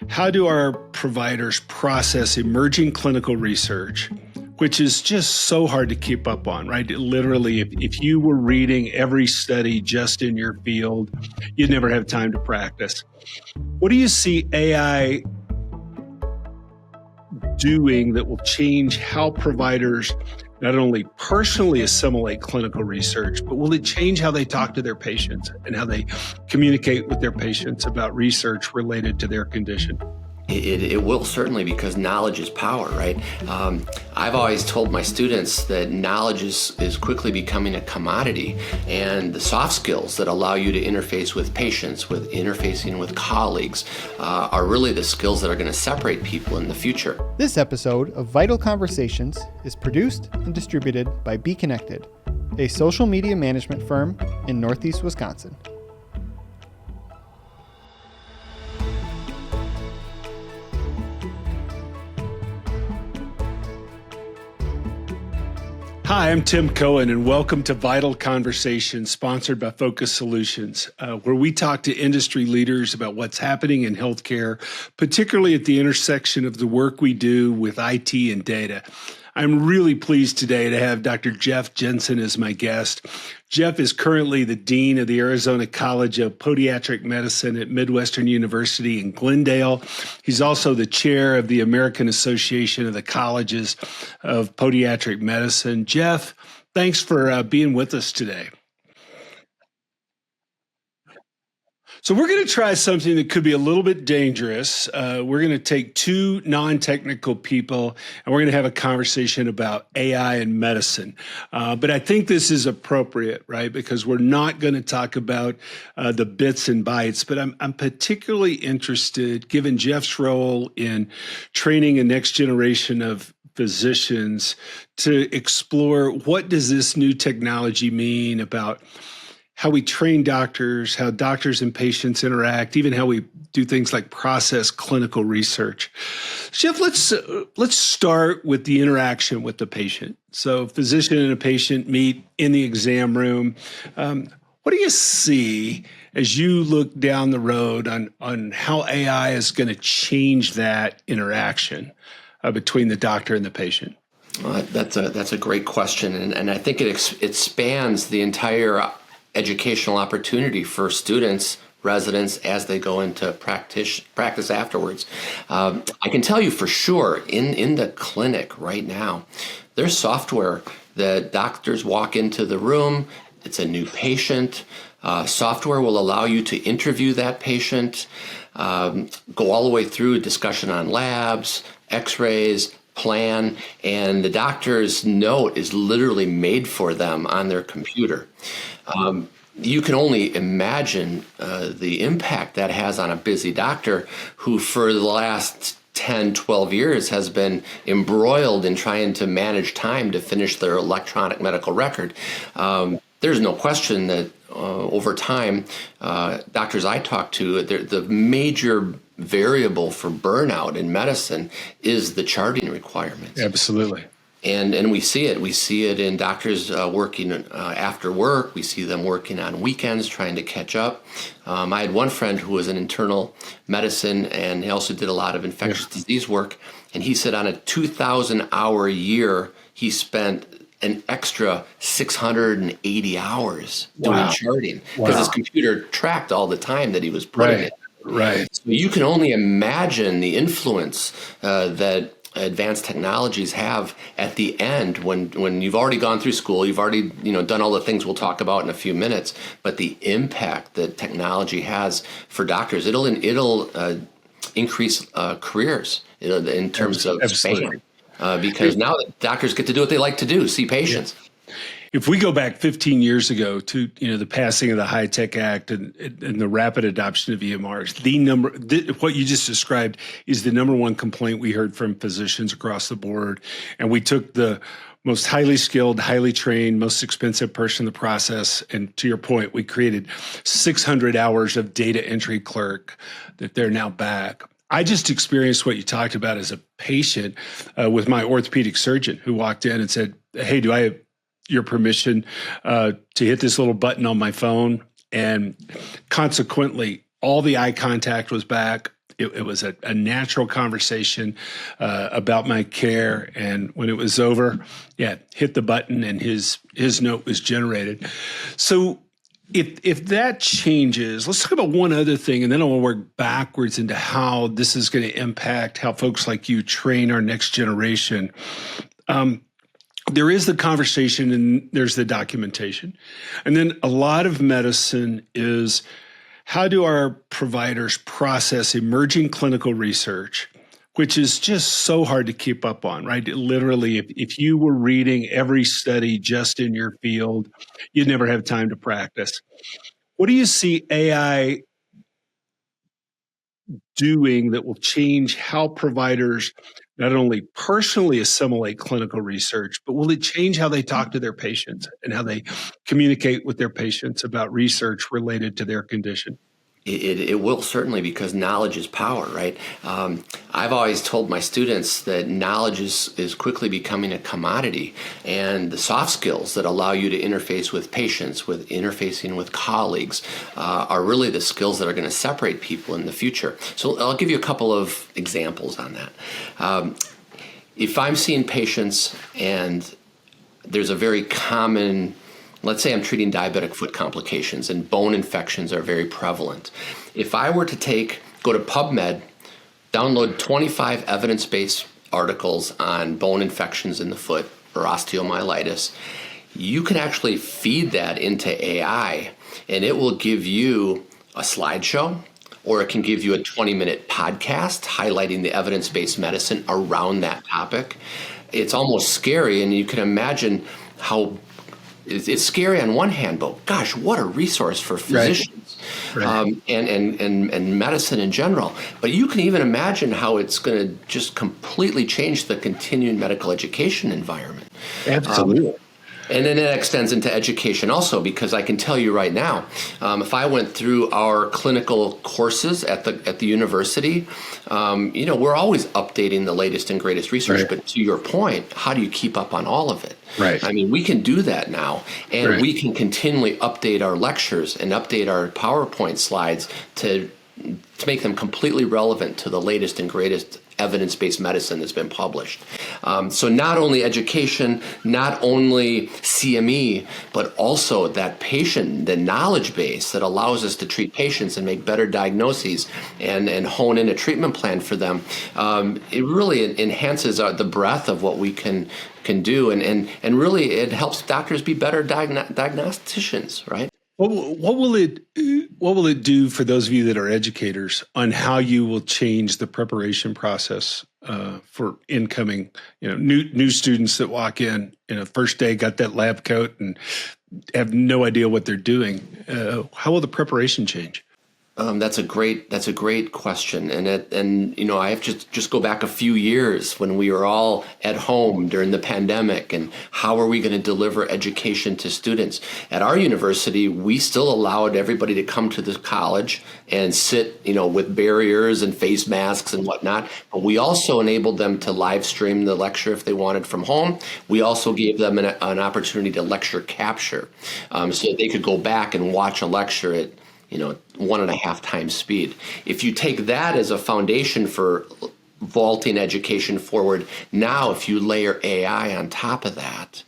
How do our providers process emerging clinical research, which is just so hard to keep up on, right? Literally, if you were reading every study just in your field, you'd never have time to practice. What do you see AI doing that will change how providers not only personally assimilate clinical research, but will it change how they talk to their patients and how they communicate with their patients about research related to their condition? It will certainly, because knowledge is power, right? I've always told my students that knowledge is quickly becoming a commodity, and the soft skills that allow you to interface with patients, with interfacing with colleagues, are really the skills that are going to separate people in the future. This episode of Vital Conversations is produced and distributed by Be Connected, a social media management firm in Northeast Wisconsin. Hi, I'm Tim Cohen, and welcome to Vital Conversations, sponsored by Focus Solutions, where we talk to industry leaders about what's happening in healthcare, particularly at the intersection of the work we do with IT and data. I'm really pleased today to have Dr. Jeff Jensen as my guest. Jeff is currently the Dean of the Arizona College of Podiatric Medicine at Midwestern University in Glendale. He's also the chair of the American Association of the Colleges of Podiatric Medicine. Jeff, thanks for being with us today. So we're going to try something that could be a little bit dangerous. We're going to take two non-technical people and we're going to have a conversation about AI and medicine. But I think this is appropriate, right? Because we're not going to talk about the bits and bytes, but I'm particularly interested, given Jeff's role in training a next generation of physicians, to explore what does this new technology mean about how we train doctors, how doctors and patients interact, even how we do things like process clinical research. Jeff, let's start with the interaction with the patient. So physician and a patient meet in the exam room. What do you see as you look down the road on how AI is going to change that interaction between the doctor and the patient? That's a great question, and I think it spans the entire educational opportunity for students, residents, as they go into practice afterwards. I can tell you for sure, in the clinic right now, there's software that doctors walk into the room. It's a new patient. Software will allow you to interview that patient, go all the way through a discussion on labs, x-rays, plan, and the doctor's note is literally made for them on their computer. You can only imagine the impact that has on a busy doctor who for the last 10, 12 years has been embroiled in trying to manage time to finish their electronic medical record. There's no question that over time, doctors I talk to, the major variable for burnout in medicine is the charting requirements. Absolutely. And we see it. We see it in doctors working after work. We see them working on weekends, trying to catch up. I had one friend who was in internal medicine, and he also did a lot of infectious disease work. And he said on a 2,000-hour year, he spent an extra 680 hours doing charting because his computer tracked all the time that he was putting it. Right. So you can only imagine the influence that advanced technologies have at the end when you've already gone through school, you've already done all the things we'll talk about in a few minutes, but the impact that technology has for doctors, it'll increase careers in terms of span, because now that doctors get to do what they like to do, see patients. Yeah. If we go back 15 years ago to the passing of the HITECH Act and the rapid adoption of EMRs, what you just described is the number one complaint we heard from physicians across the board. And we took the most highly skilled, highly trained, most expensive person in the process. And to your point, we created 600 hours of data entry clerk that they're now back. I just experienced what you talked about as a patient with my orthopedic surgeon who walked in and said, "Hey, do I have your permission to hit this little button on my phone?" And consequently, all the eye contact was back. it was a natural conversation about my care. And when it was over, hit the button and his note was generated. So if that changes, let's talk about one other thing, and then I want to work backwards into how this is going to impact how folks like you train our next generation. There is the conversation and there's the documentation. And then a lot of medicine is, how do our providers process emerging clinical research, which is just so hard to keep up on, right? Literally, if you were reading every study just in your field, you'd never have time to practice. What do you see AI doing that will change how providers not only personally assimilate clinical research, but will it change how they talk to their patients and how they communicate with their patients about research related to their condition? It will certainly, because knowledge is power, right? I've always told my students that knowledge is quickly becoming a commodity, and the soft skills that allow you to interface with patients, with interfacing with colleagues, are really the skills that are going to separate people in the future. So I'll give you a couple of examples on that. If I'm seeing patients and there's a very common, let's say I'm treating diabetic foot complications and bone infections are very prevalent. If I were to go to PubMed, download 25 evidence-based articles on bone infections in the foot or osteomyelitis, you can actually feed that into AI and it will give you a slideshow, or it can give you a 20-minute podcast highlighting the evidence-based medicine around that topic. It's almost scary, and you can imagine how it's scary on one hand, but gosh, what a resource for physicians. Right. And medicine in general. But you can even imagine how it's going to just completely change the continuing medical education environment. Absolutely. And then it extends into education also, because I can tell you right now, if I went through our clinical courses at the university, we're always updating the latest and greatest research. Right. But to your point, how do you keep up on all of it? Right. I mean, we can do that now, and we can continually update our lectures and update our PowerPoint slides to make them completely relevant to the latest and greatest evidence-based medicine that's been published. So not only education, not only CME, but also that the knowledge base that allows us to treat patients and make better diagnoses and hone in a treatment plan for them. It really enhances the breadth of what we can do, and really it helps doctors be better diagnosticians, right? What will it do for those of you that are educators on how you will change the preparation process for incoming, new students that walk in, first day, got that lab coat and have no idea what they're doing? How will the preparation change? That's a great question, and I have to just go back a few years when we were all at home during the pandemic, and how are we going to deliver education to students? At our university, we still allowed everybody to come to the college and sit, with barriers and face masks and whatnot. But we also enabled them to live stream the lecture if they wanted from home. We also gave them an opportunity to lecture capture, so that they could go back and watch a lecture at 1.5 times speed. If you take that as a foundation for vaulting education forward, now if you layer AI on top of that,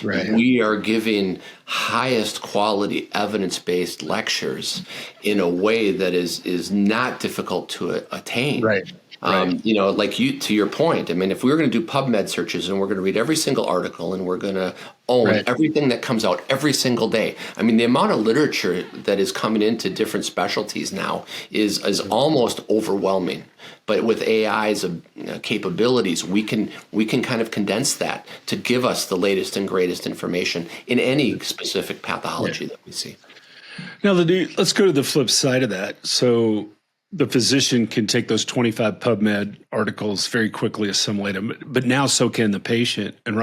we are giving highest quality evidence-based lectures in a way that is not difficult to attain. Right. To your point, I mean, if we were going to do PubMed searches and we're going to read every single article and we're going to own everything that comes out every single day. I mean, the amount of literature that is coming into different specialties now is almost overwhelming. But with AI's capabilities, we can kind of condense that to give us the latest and greatest information in any specific pathology that we see. Now, let's go to the flip side of that. So the physician can take those 25 PubMed articles very quickly, assimilate them, but now so can the patient. And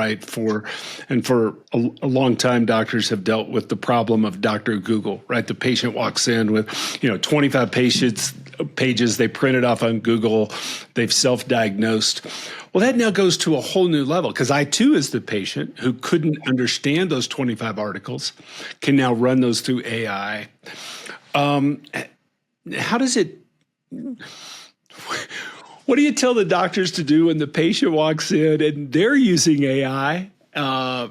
for a long time, doctors have dealt with the problem of Dr. Google, right? The patient walks in with, 25 pages they printed off on Google, they've self-diagnosed. Well, that now goes to a whole new level, because I too, as the patient who couldn't understand those 25 articles, can now run those through AI. How does it What do you tell the doctors to do when the patient walks in and they're using AI and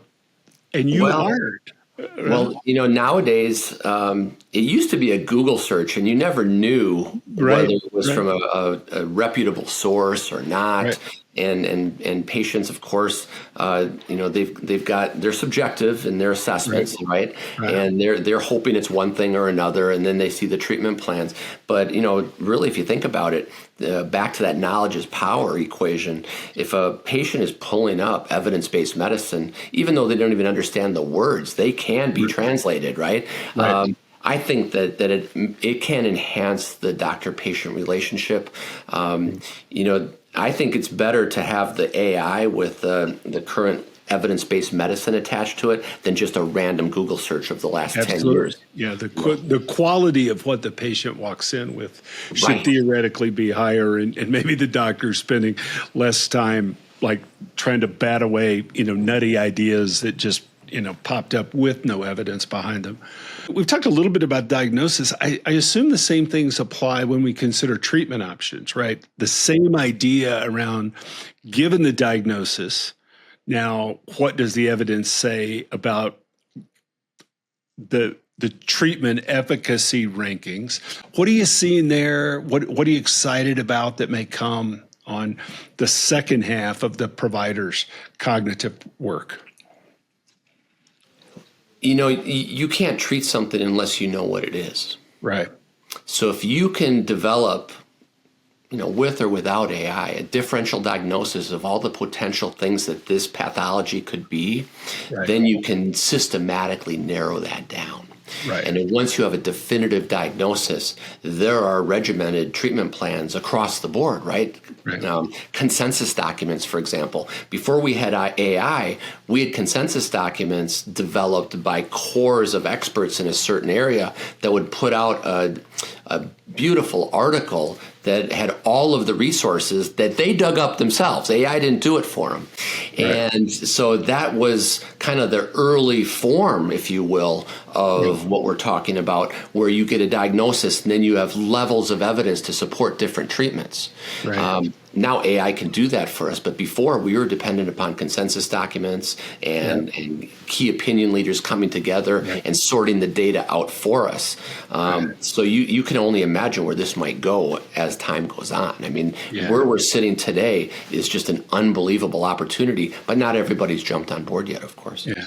you Well, aren't? well, nowadays it used to be a Google search, and you never knew whether Right, it was right, from a reputable source or not. right, And patients, of course, they've got they're subjective in their right, assessments, right? right. And they're hoping it's one thing or another, and then they see the treatment plans. But really, if you think about it, back to that knowledge is power equation. If a patient is pulling up evidence-based medicine, even though they don't even understand the words, they can be translated, right? Right. I think that it can enhance the doctor-patient relationship. I think it's better to have the AI with the current evidence-based medicine attached to it than just a random Google search of the last 10 Absolutely. years. Yeah, the quality of what the patient walks in with should Right. theoretically be higher, and maybe the doctor's spending less time like trying to bat away, nutty ideas that just, popped up with no evidence behind them. We've talked a little bit about diagnosis. I assume the same things apply when we consider treatment options, right? The same idea around given the diagnosis. Now, what does the evidence say about the treatment efficacy rankings? What are you seeing there? What are you excited about that may come on the second half of the provider's cognitive work? You can't treat something unless you know what it is. Right. So if you can develop, with or without AI, a differential diagnosis of all the potential things that this pathology could be, Right. then you can systematically narrow that down. Right. And then once you have a definitive diagnosis, there are regimented treatment plans across the board, right? Right. Consensus documents, for example. Before we had AI, we had consensus documents developed by cores of experts in a certain area that would put out a beautiful article that had all of the resources that they dug up themselves. AI didn't do it for them. Right. And so that was kind of the early form, if you will, of what we're talking about, where you get a diagnosis and then you have levels of evidence to support different treatments. Right. Now AI can do that for us, but before we were dependent upon consensus documents and key opinion leaders coming together and sorting the data out for us. So you can only imagine where this might go as time goes on. I mean, where we're sitting today is just an unbelievable opportunity, but not everybody's jumped on board yet, of course. Yeah.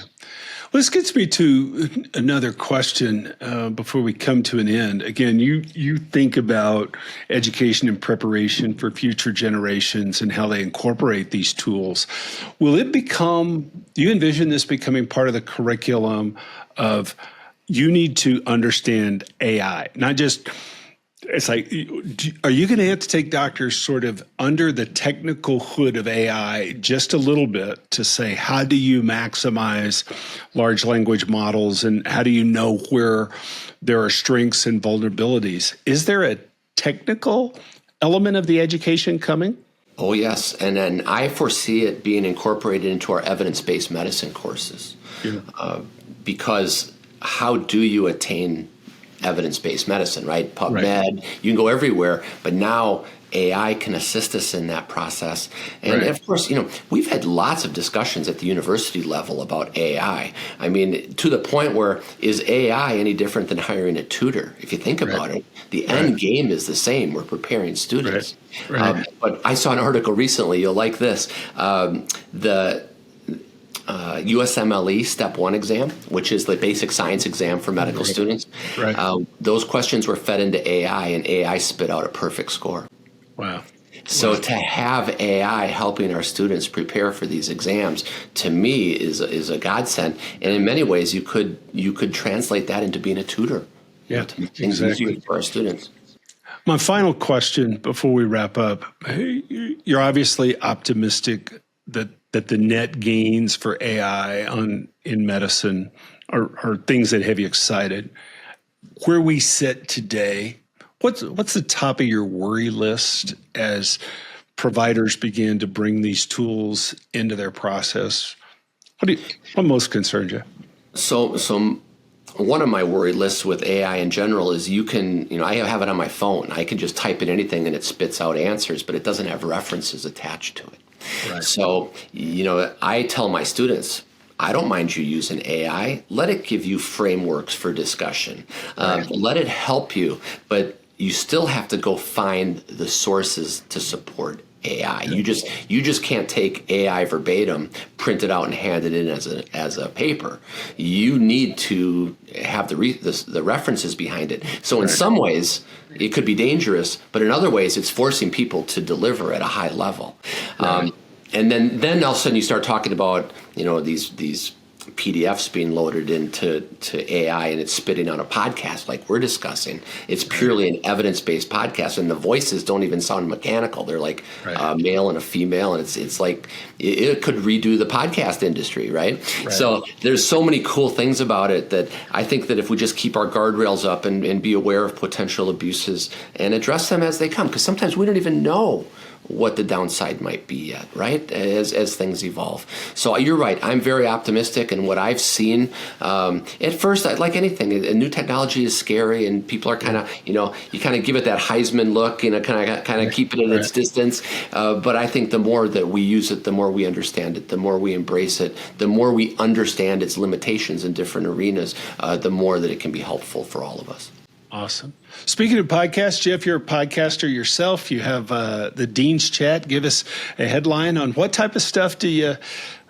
Well, this gets me to another question before we come to an end. Again, you think about education and preparation for future generations and how they incorporate these tools. Do you envision this becoming part of the curriculum of you need to understand AI, not just, it's like, are you going to have to take doctors sort of under the technical hood of AI just a little bit to say, how do you maximize large language models and how do you know where there are strengths and vulnerabilities? Is there a technical element of the education coming? Oh, yes. And then I foresee it being incorporated into our evidence-based medicine courses. Because how do you attain evidence-based medicine, right? PubMed, you can go everywhere, but now AI can assist us in that process. And of course, we've had lots of discussions at the university level about AI. I mean, to the point where is AI any different than the if you think about it? The end game is the same. We're preparing students. But I saw an article recently, you'll like this, the USMLE Step 1 exam, which is the basic science exam for medical students. Those questions were fed into AI, and AI spit out a perfect score. Wow. So to have AI helping our students prepare for these exams, to me, is a godsend. And in many ways, you could translate that into being a tutor. To make things easier for our students. My final question before we wrap up, you're obviously optimistic that the net gains for AI in medicine are things that have you excited. Where we sit today, what's the top of your worry list as providers begin to bring these tools into their process? What most concerns you? So one of my worry lists with AI in general is I have it on my phone. I can just type in anything and it spits out answers, but it doesn't have references attached to it. Right. So, I tell my students, I don't mind you using AI. Let it give you frameworks for discussion. Right. Let it help you, but you still have to go find the sources to support AI. You just can't take AI verbatim, print it out, and hand it in as a paper. You need to have the references behind it. So in some ways, it could be dangerous, but in other ways, it's forcing people to deliver at a high level. Right. And then all of a sudden you start talking about these PDFs being loaded into AI and it's spitting out a podcast like we're discussing. It's purely an evidence-based podcast, and the voices don't even sound mechanical. They're like a male and a female, and it's like it could redo the podcast industry, right? So there's so many cool things about it that I think that if we just keep our guardrails up and be aware of potential abuses and address them as they come, because sometimes we don't even know what the downside might be yet, right? As things evolve. So you're right. I'm very optimistic, and what I've seen at first, like anything, a new technology is scary, and people are kind of, you kind of give it that Heisman look, kind of keep it in its distance. But I think the more that we use it, the more we understand it, the more we embrace it, the more we understand its limitations in different arenas, the more that it can be helpful for all of us. Awesome. Speaking of podcasts, Jeff, you're a podcaster yourself. You have the Dean's Chat. Give us a headline on what type of stuff do you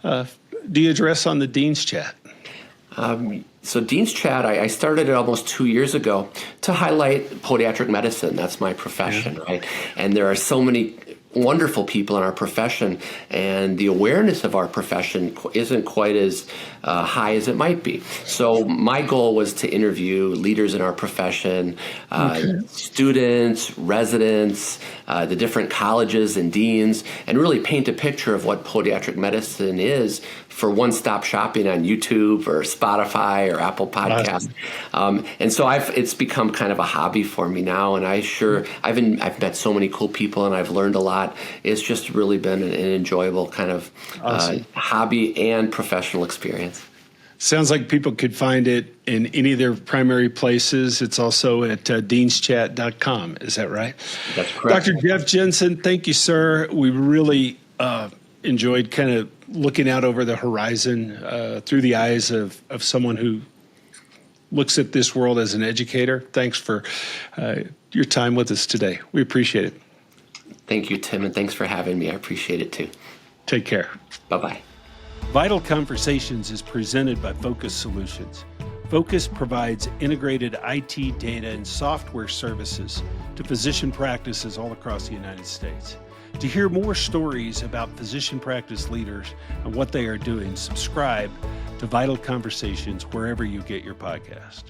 address on the Dean's Chat? So Dean's Chat, I started it almost 2 years ago to highlight podiatric medicine. That's my profession, right? And there are so many wonderful people in our profession, and the awareness of our profession isn't quite as high as it might be. So my goal was to interview leaders in our profession, students, residents, the different colleges and deans, and really paint a picture of what podiatric medicine is for one-stop shopping on YouTube or Spotify or Apple Podcasts. Awesome. And so it's become kind of a hobby for me now, and I've met so many cool people and I've learned a lot. It's just really been an enjoyable kind of hobby and professional experience. Sounds like people could find it in any of their primary places. It's also at deanschat.com. Is that right? That's correct. Dr. Jeff Jensen, thank you, sir. We really enjoyed kind of looking out over the horizon through the eyes of someone who looks at this world as an educator. Thanks for your time with us today. We appreciate it. Thank you, Tim, and thanks for having me. I appreciate it too. Take care. Bye-bye. Vital Conversations is presented by Focus Solutions. Focus provides integrated IT data and software services to physician practices all across the United States. To hear more stories about physician practice leaders and what they are doing, subscribe to Vital Conversations wherever you get your podcast.